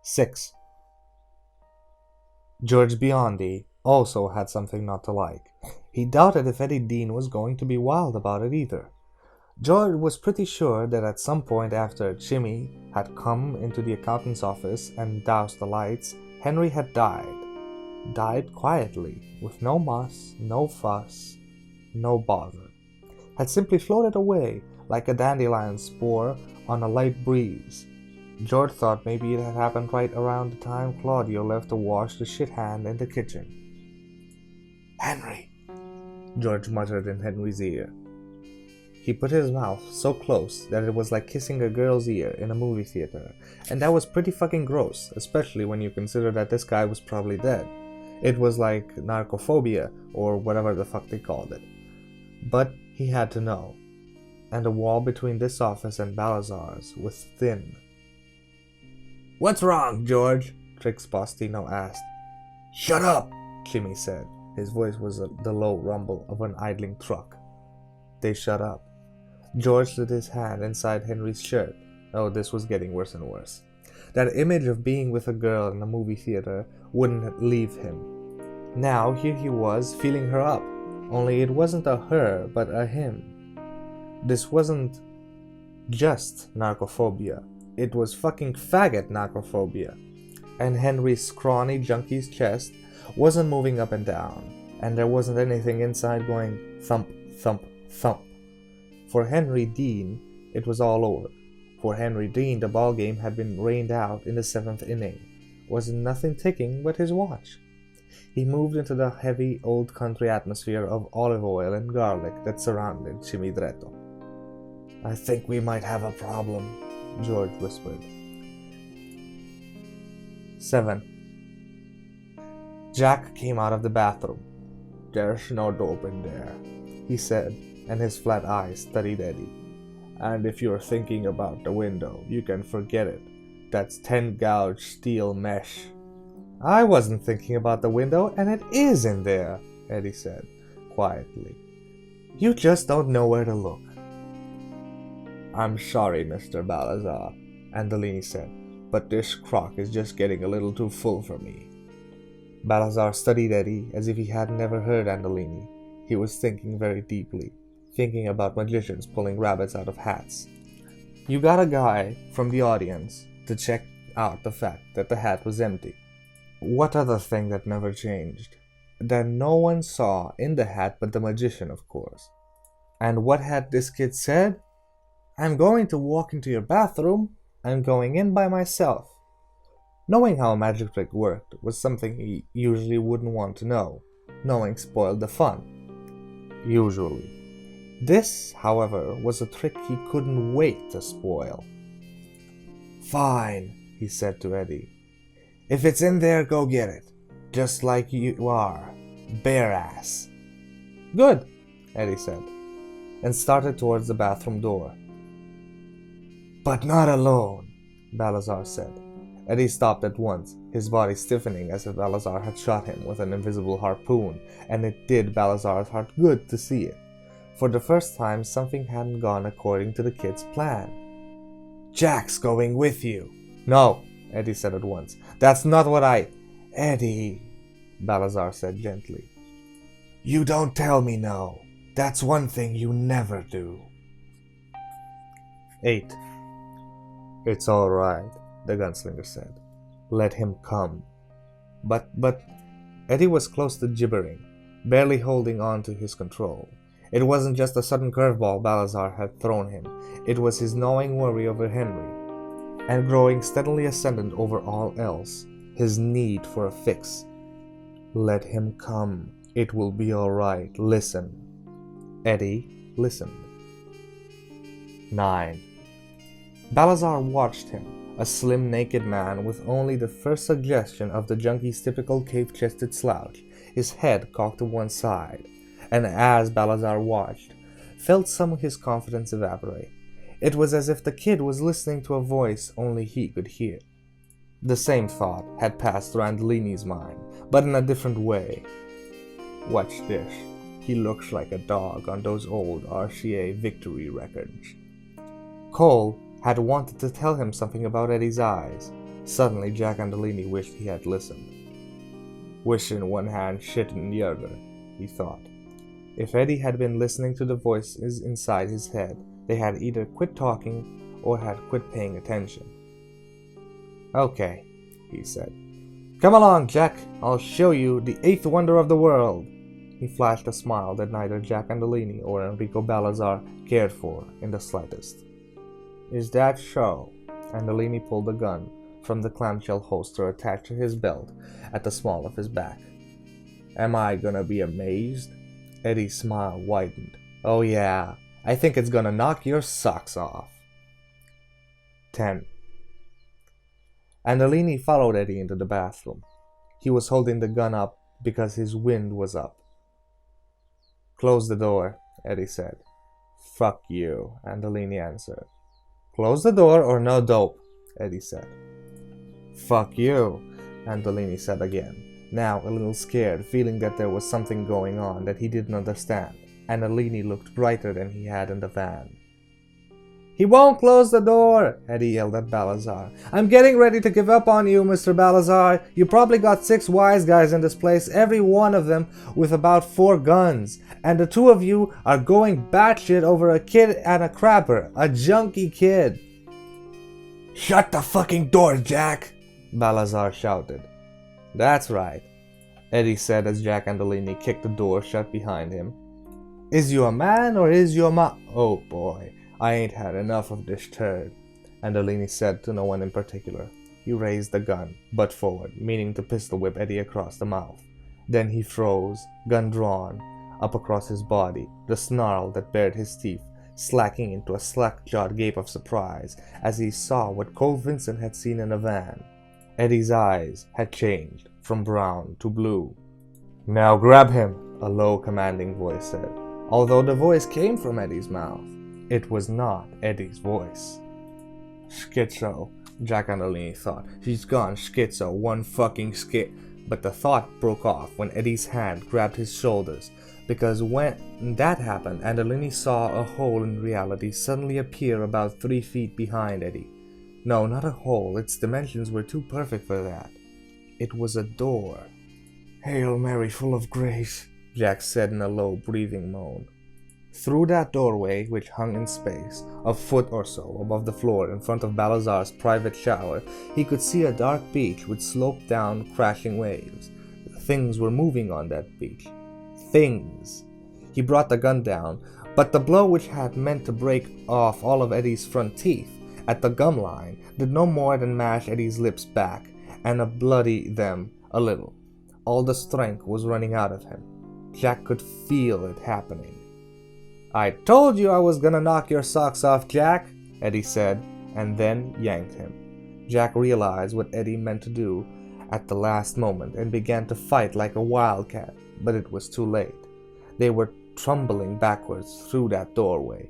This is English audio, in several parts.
6. George Biondi also had something not to like. He doubted if Eddie Dean was going to be wild about it either. George was pretty sure that at some point after Jimmy had come into the accountant's office and doused the lights, Henry had died. Died quietly, with no muss, no fuss, no bother. Had simply floated away like a dandelion spore on a light breeze. George thought maybe it had happened right around the time Claudio left to wash the shit hand in the kitchen. "Henry," George muttered in Henry's ear. He put his mouth so close that it was like kissing a girl's ear in a movie theater, and that was pretty fucking gross, especially when you consider that this guy was probably dead. It was like narcophobia, or whatever the fuck they called it. But he had to know, and the wall between this office and Balazar's was thin. "What's wrong, George?" Trix Postino asked. "Shut up," Jimmy said. His voice was the low rumble of an idling truck. They shut up. George slid his hand inside Henry's shirt. Oh, this was getting worse and worse. That image of being with a girl in a movie theater wouldn't leave him. Now here he was, feeling her up. Only it wasn't a her, but a him. This wasn't just narcophobia. It was fucking faggot narcophobia. And Henry's scrawny junkie's chest wasn't moving up and down, and there wasn't anything inside going thump, thump, thump. For Henry Dean, it was all over. For Henry Dean, the ballgame had been rained out in the 7th inning. Was nothing ticking but his watch. He moved into the heavy, old country atmosphere of olive oil and garlic that surrounded Chimidretto. "I think we might have a problem," George whispered. 7. Jack came out of the bathroom. "There's no dope in there," he said, and his flat eyes studied Eddie. "And if you're thinking about the window, you can forget it. That's 10-gauge steel mesh." "I wasn't thinking about the window, and it is in there," Eddie said, quietly. "You just don't know where to look." "I'm sorry, Mr. Balazar," Andolini said, "but this crock is just getting a little too full for me." Balazar studied Eddie as if he had never heard Andolini. He was thinking very deeply, thinking about magicians pulling rabbits out of hats. You got a guy from the audience to check out the fact that the hat was empty. What other thing that never changed? That no one saw in the hat but the magician, of course. And what had this kid said? "I'm going to walk into your bathroom. I'm going in by myself." Knowing how a magic trick worked was something he usually wouldn't want to know. Knowing spoiled the fun. Usually. This, however, was a trick he couldn't wait to spoil. "Fine," he said to Eddie. "If it's in there, go get it. Just like you are. Bare ass." "Good," Eddie said, and started towards the bathroom door. "But not alone," Balazar said. Eddie stopped at once, his body stiffening as if Balazar had shot him with an invisible harpoon, and it did Balazar's heart good to see it. For the first time, something hadn't gone according to the kid's plan. "Jack's going with you." "No," Eddie said at once. "That's not what I—" "Eddie," Balazar said gently. "You don't tell me no. That's one thing you never do." 8. "It's all right," the gunslinger said. "Let him come." But Eddie was close to gibbering, barely holding on to his control. It wasn't just a sudden curveball Balazar had thrown him. It was his gnawing worry over Henry, and growing steadily ascendant over all else, his need for a fix. "Let him come. It will be all right. Listen." Eddie listened. 9. Balazar watched him, a slim, naked man with only the first suggestion of the junkie's typical cave-chested slouch, his head cocked to one side, and as Balazar watched, felt some of his confidence evaporate. It was as if the kid was listening to a voice only he could hear. The same thought had passed through Andolini's mind, but in a different way. "Watch this. He looks like a dog on those old RCA victory records." Cole had wanted to tell him something about Eddie's eyes. Suddenly, Jack Andolini wished he had listened. Wish in one hand, shit in the other, he thought. If Eddie had been listening to the voices inside his head, they had either quit talking or had quit paying attention. Okay, he said. Come along, Jack. I'll show you the eighth wonder of the world. He flashed a smile that neither Jack Andolini or Enrico Balazar cared for in the slightest. Is that so? Andolini pulled a gun from the clamshell holster attached to his belt at the small of his back. Am I gonna be amazed? Eddie's smile widened. Oh yeah, I think it's gonna knock your socks off. 10. Andolini followed Eddie into the bathroom. He was holding the gun up because his wind was up. Close the door, Eddie said. Fuck you, Andolini answered. Close the door or no dope, Eddie said. Fuck you, Andolini said again, now a little scared, feeling that there was something going on that he didn't understand. Andolini looked brighter than he had in the van. He won't close the door, Eddie yelled at Balazar. I'm getting ready to give up on you, Mr. Balazar. You probably got 6 wise guys in this place, every one of them with about 4 guns. And the 2 of you are going batshit over a kid and a crapper, a junkie kid. Shut the fucking door, Jack, Balazar shouted. That's right, Eddie said as Jack Andolini kicked the door shut behind him. Is you a man or is you a Oh boy. I ain't had enough of this turd, Andolini said to no one in particular. He raised the gun, butt forward, meaning to pistol whip Eddie across the mouth. Then he froze, gun drawn, up across his body, the snarl that bared his teeth, slacking into a slack-jawed gape of surprise as he saw what Cole Vincent had seen in a van. Eddie's eyes had changed from brown to blue. Now grab him, a low, commanding voice said, although the voice came from Eddie's mouth. It was not Eddie's voice. Schizo, Jack Andolini thought. She's gone schizo, one fucking But the thought broke off when Eddie's hand grabbed his shoulders, because when that happened, Andolini saw a hole in reality suddenly appear about 3 feet behind Eddie. No, not a hole, its dimensions were too perfect for that. It was a door. Hail Mary, full of grace, Jack said in a low, breathing moan. Through that doorway, which hung in space, a foot or so above the floor in front of Balazar's private shower, he could see a dark beach with sloped down, crashing waves. Things were moving on that beach. Things. He brought the gun down, but the blow which had meant to break off all of Eddie's front teeth at the gum line did no more than mash Eddie's lips back and bloody them a little. All the strength was running out of him. Jack could feel it happening. I told you I was gonna knock your socks off, Jack, Eddie said, and then yanked him. Jack realized what Eddie meant to do at the last moment and began to fight like a wildcat, but it was too late. They were tumbling backwards through that doorway,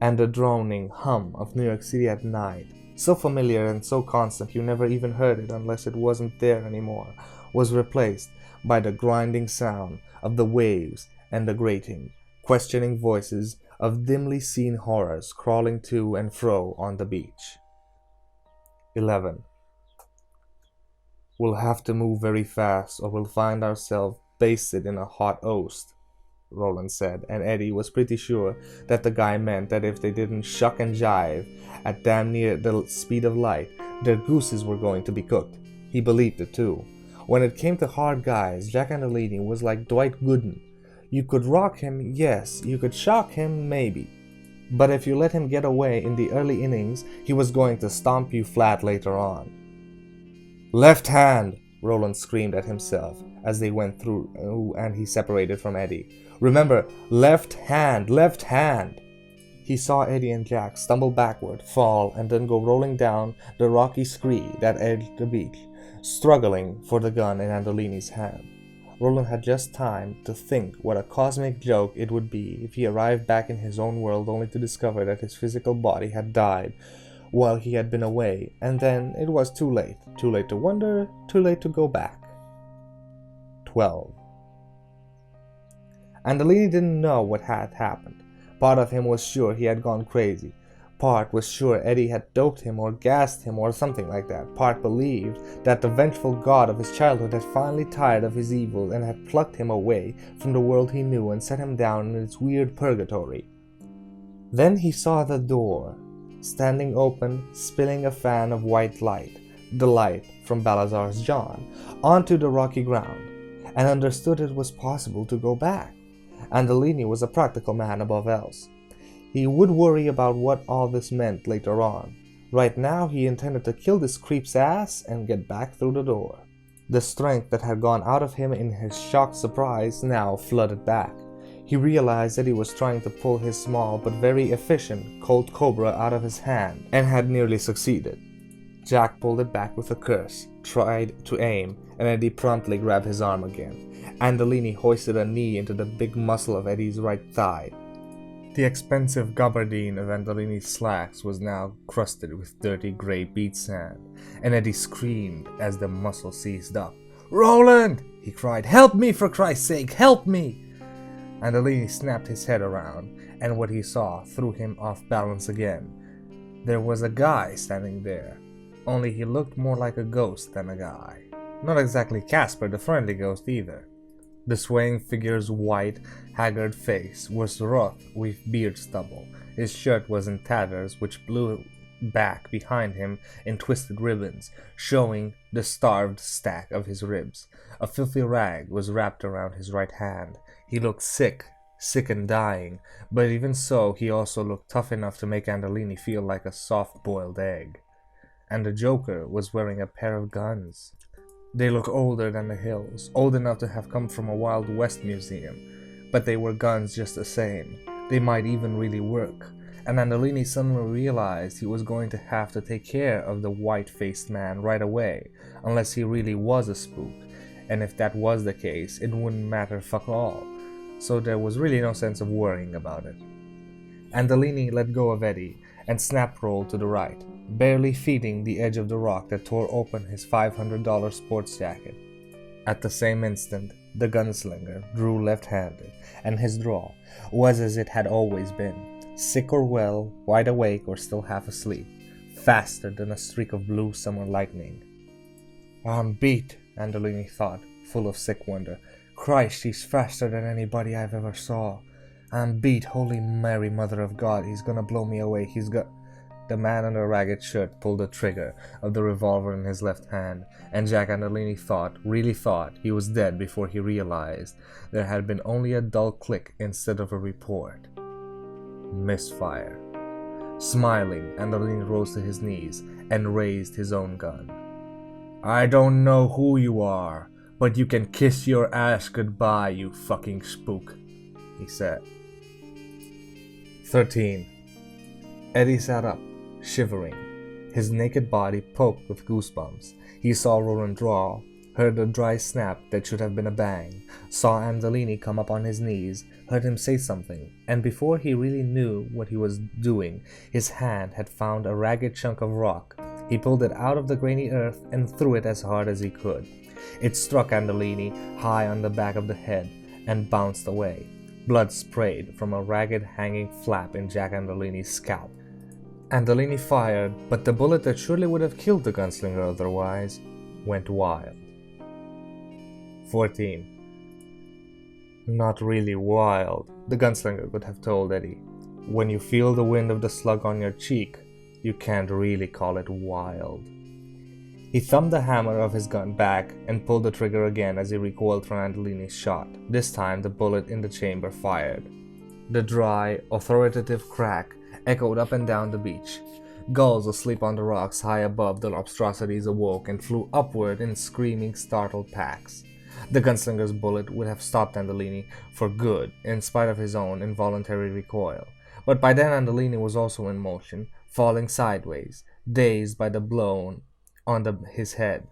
and the droning hum of New York City at night, so familiar and so constant you never even heard it unless it wasn't there anymore, was replaced by the grinding sound of the waves and the grating, questioning voices of dimly seen horrors crawling to and fro on the beach. 11. We'll have to move very fast or we'll find ourselves basted in a hot oast, Roland said, and Eddie was pretty sure that the guy meant that if they didn't shuck and jive at damn near the speed of light, their gooses were going to be cooked. He believed it too. When it came to hard guys, Jack Andolini was like Dwight Gooden. You could rock him, yes. You could shock him, maybe. But if you let him get away in the early innings, he was going to stomp you flat later on. Left hand, Roland screamed at himself as they went through and he separated from Eddie. Remember, left hand, left hand. He saw Eddie and Jack stumble backward, fall, and then go rolling down the rocky scree that edged the beach, struggling for the gun in Andolini's hand. Roland had just time to think what a cosmic joke it would be if he arrived back in his own world only to discover that his physical body had died while he had been away, and then it was too late. Too late to wonder, too late to go back. 12. Andolini didn't know what had happened. Part of him was sure he had gone crazy, Part was sure Eddie had doped him or gassed him or something like that. Part believed that the vengeful god of his childhood had finally tired of his evil and had plucked him away from the world he knew and set him down in its weird purgatory. Then he saw the door, standing open, spilling a fan of white light, the light from Balazar's John, onto the rocky ground, and understood it was possible to go back. Andolini was a practical man above else. He would worry about what all this meant later on. Right now he intended to kill this creep's ass and get back through the door. The strength that had gone out of him in his shocked surprise now flooded back. He realized that he was trying to pull his small but very efficient Colt Cobra out of his hand, and had nearly succeeded. Jack pulled it back with a curse, tried to aim, and Eddie promptly grabbed his arm again. Andolini hoisted a knee into the big muscle of Eddie's right thigh. The expensive gabardine of Andolini's slacks was now crusted with dirty grey beach sand, and Eddie screamed as the muscle seized up. "Roland!" he cried. "Help me, for Christ's sake, help me!" Andolini snapped his head around, and what he saw threw him off balance again. There was a guy standing there, only he looked more like a ghost than a guy. Not exactly Casper the Friendly Ghost either. The swaying figure's white, haggard face was rough with beard stubble. His shirt was in tatters, which blew back behind him in twisted ribbons, showing the starved stack of his ribs. A filthy rag was wrapped around his right hand. He looked sick and dying, but even so, he also looked tough enough to make Andolini feel like a soft-boiled egg. And the Joker was wearing a pair of guns. They look older than the hills, old enough to have come from a Wild West museum, but they were guns just the same. They might even really work, and Andolini suddenly realized he was going to have to take care of the white-faced man right away, unless he really was a spook, and if that was the case, it wouldn't matter fuck all, so there was really no sense of worrying about it. Andolini let go of Eddie and snap-rolled to the right, barely feeding the edge of the rock that tore open his $500 sports jacket. At the same instant, the gunslinger drew left-handed, and his draw was as it had always been, sick or well, wide awake or still half asleep, faster than a streak of blue summer lightning. "I'm beat," Andolini thought, full of sick wonder. "Christ, he's faster than anybody I've ever saw. I'm beat, Holy Mary, Mother of God, he's gonna blow me away, he's got..." The man in the ragged shirt pulled the trigger of the revolver in his left hand, and Jack Andolini really thought, he was dead before he realized there had been only a dull click instead of a report. Misfire. Smiling, Andolini rose to his knees and raised his own gun. "I don't know who you are, but you can kiss your ass goodbye, you fucking spook," he said. 13. Eddie sat up, shivering, his naked body poked with goosebumps. He saw Roland draw, heard a dry snap that should have been a bang, saw Andolini come up on his knees, heard him say something, and before he really knew what he was doing, his hand had found a ragged chunk of rock. He pulled it out of the grainy earth and threw it as hard as he could. It struck Andolini high on the back of the head and bounced away. Blood sprayed from a ragged hanging flap in Jack Andolini's scalp. Andolini fired, but the bullet that surely would have killed the gunslinger otherwise went wild. 14. Not really wild, the gunslinger could have told Eddie. When you feel the wind of the slug on your cheek, you can't really call it wild. He thumbed the hammer of his gun back and pulled the trigger again as he recoiled from Andolini's shot. This time the bullet in the chamber fired. The dry, authoritative crack echoed up and down the beach. Gulls asleep on the rocks high above the lobstrosities awoke and flew upward in screaming, startled packs. The gunslinger's bullet would have stopped Andolini for good, in spite of his own involuntary recoil. But by then Andolini was also in motion, falling sideways, dazed by the blow on his head.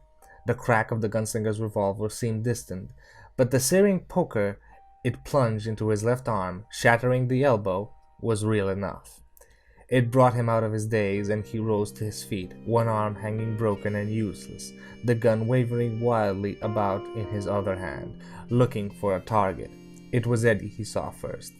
The crack of the gunslinger's revolver seemed distant, but the searing poker it plunged into his left arm, shattering the elbow, was real enough. It brought him out of his daze, and he rose to his feet, one arm hanging broken and useless, the gun wavering wildly about in his other hand, looking for a target. It was Eddie he saw first.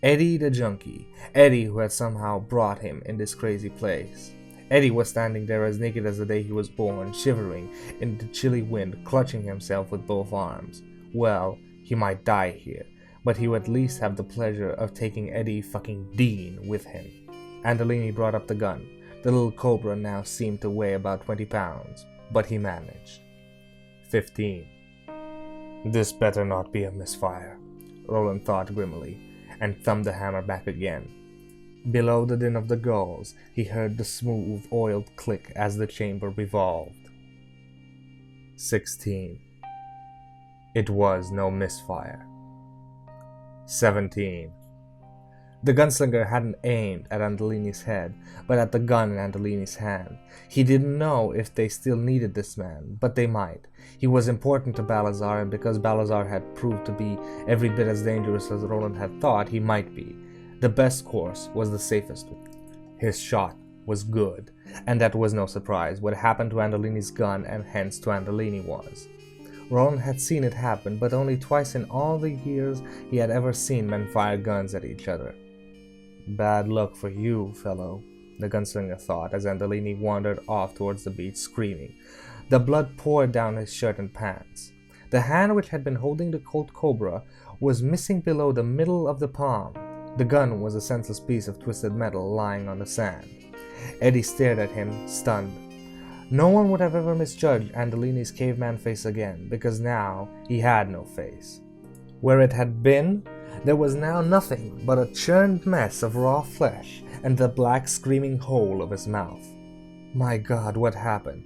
Eddie the junkie. Eddie who had somehow brought him in this crazy place. Eddie was standing there as naked as the day he was born, shivering in the chilly wind, clutching himself with both arms. Well, he might die here, but he would at least have the pleasure of taking Eddie fucking Dean with him. Andolini brought up the gun. The little cobra now seemed to weigh about 20 pounds, but he managed. 15. This better not be a misfire, Roland thought grimly, and thumbed the hammer back again. Below the din of the gulls, he heard the smooth, oiled click as the chamber revolved. 16. It was no misfire. 17. The gunslinger hadn't aimed at Andolini's head, but at the gun in Andolini's hand. He didn't know if they still needed this man, but they might. He was important to Balazar, and because Balazar had proved to be every bit as dangerous as Roland had thought he might be, the best course was the safest one. His shot was good, and that was no surprise. What happened to Andolini's gun, and hence to Andolini, was. Roland had seen it happen, but only twice in all the years he had ever seen men fire guns at each other. Bad luck for you, fellow, the gunslinger thought as Andolini wandered off towards the beach, screaming. The blood poured down his shirt and pants. The hand which had been holding the Colt Cobra was missing below the middle of the palm. The gun was a senseless piece of twisted metal lying on the sand. Eddie stared at him, stunned. No one would have ever misjudged Andolini's caveman face again, because now he had no face. Where it had been, there was now nothing but a churned mess of raw flesh and the black screaming hole of his mouth. My God, what happened?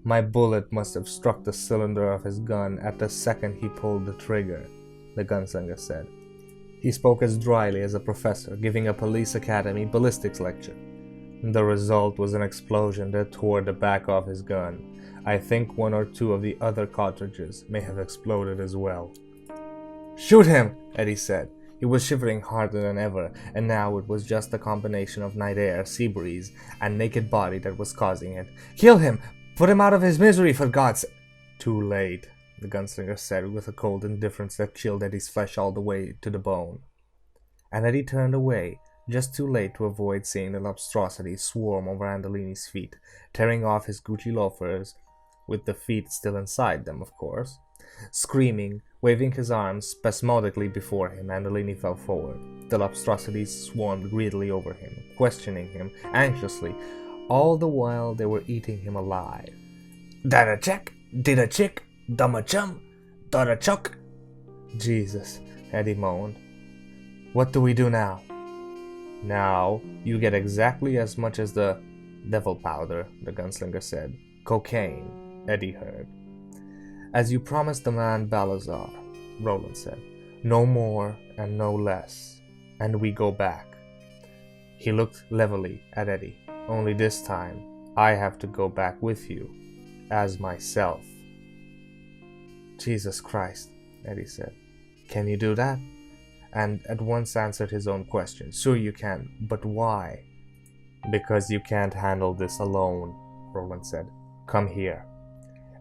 My bullet must have struck the cylinder of his gun at the second he pulled the trigger, the gunslinger said. He spoke as dryly as a professor giving a police academy ballistics lecture. The result was an explosion that tore the back off his gun. I think one or two of the other cartridges may have exploded as well. Shoot him, Eddie said. He was shivering harder than ever, and now it was just a combination of night air, sea breeze, and naked body that was causing it. Kill him! Put him out of his misery, for God's sake! Too late, the gunslinger said with a cold indifference that chilled Eddie's flesh all the way to the bone. And Eddie turned away, just too late to avoid seeing the lobstrosity swarm over Andolini's feet, tearing off his Gucci loafers, with the feet still inside them, of course. Screaming, waving his arms spasmodically before him, Andolini fell forward. The lobstrosities swarmed greedily over him, questioning him anxiously, all the while they were eating him alive. That a check? Did a chick? Dumb a chum? Dot a chuck? Jesus, Eddie moaned. What do we do now? Now, you get exactly as much as the devil powder, the gunslinger said. Cocaine, Eddie heard. As you promised the man Balazar, Roland said. No more and no less. And we go back. He looked levelly at Eddie. Only this time, I have to go back with you, as myself. Jesus Christ, Eddie said. Can you do that? And at once answered his own question. Sure you can, but why? Because you can't handle this alone, Roland said. Come here.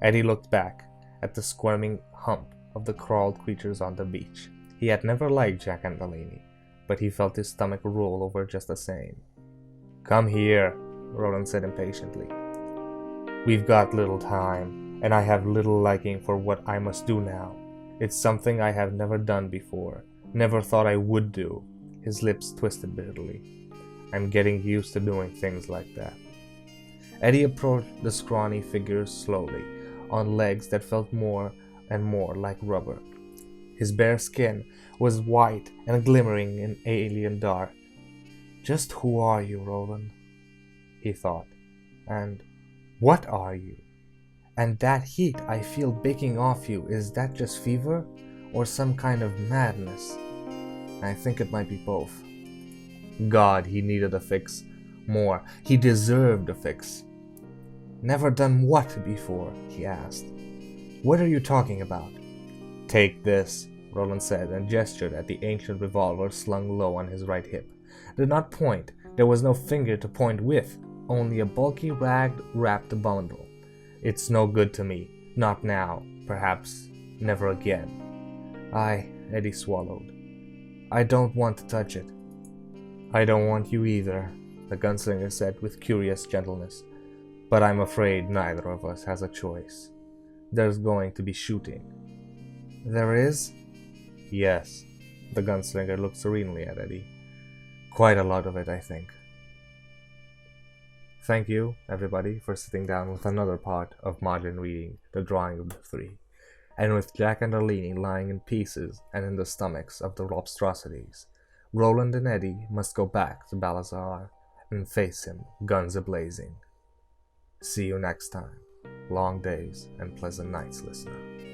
Eddie looked back at the squirming hump of the crawled creatures on the beach. He had never liked Jack Andolini, but he felt his stomach roll over just the same. Come here, Roland said impatiently. We've got little time, and I have little liking for what I must do now. It's something I have never done before, never thought I would do. His lips twisted bitterly. I'm getting used to doing things like that. Eddie approached the scrawny figure slowly, on legs that felt more and more like rubber. His bare skin was white and glimmering in alien dark. Just who are you, Roland? He thought. And what are you? And that heat I feel baking off you, is that just fever or some kind of madness? I think it might be both. God, he needed a fix. More, he deserved a fix. Never done what before? He asked. What are you talking about? Take this, Roland said, and gestured at the ancient revolver slung low on his right hip. Did not point. There was no finger to point with, only a bulky rag-wrapped bundle. It's no good to me. Not now. Perhaps never again. Eddie swallowed. I don't want to touch it. I don't want you either, the gunslinger said with curious gentleness. But I'm afraid neither of us has a choice. There's going to be shooting. There is? Yes. The gunslinger looked serenely at Eddie. Quite a lot of it, I think. Thank you, everybody, for sitting down with another part of Majin reading The Drawing of the Three, and with Jack and Arlene lying in pieces and in the stomachs of the lobstrosities, Roland and Eddie must go back to Balazar and face him, guns a-blazing. See you next time. Long days and pleasant nights, listener.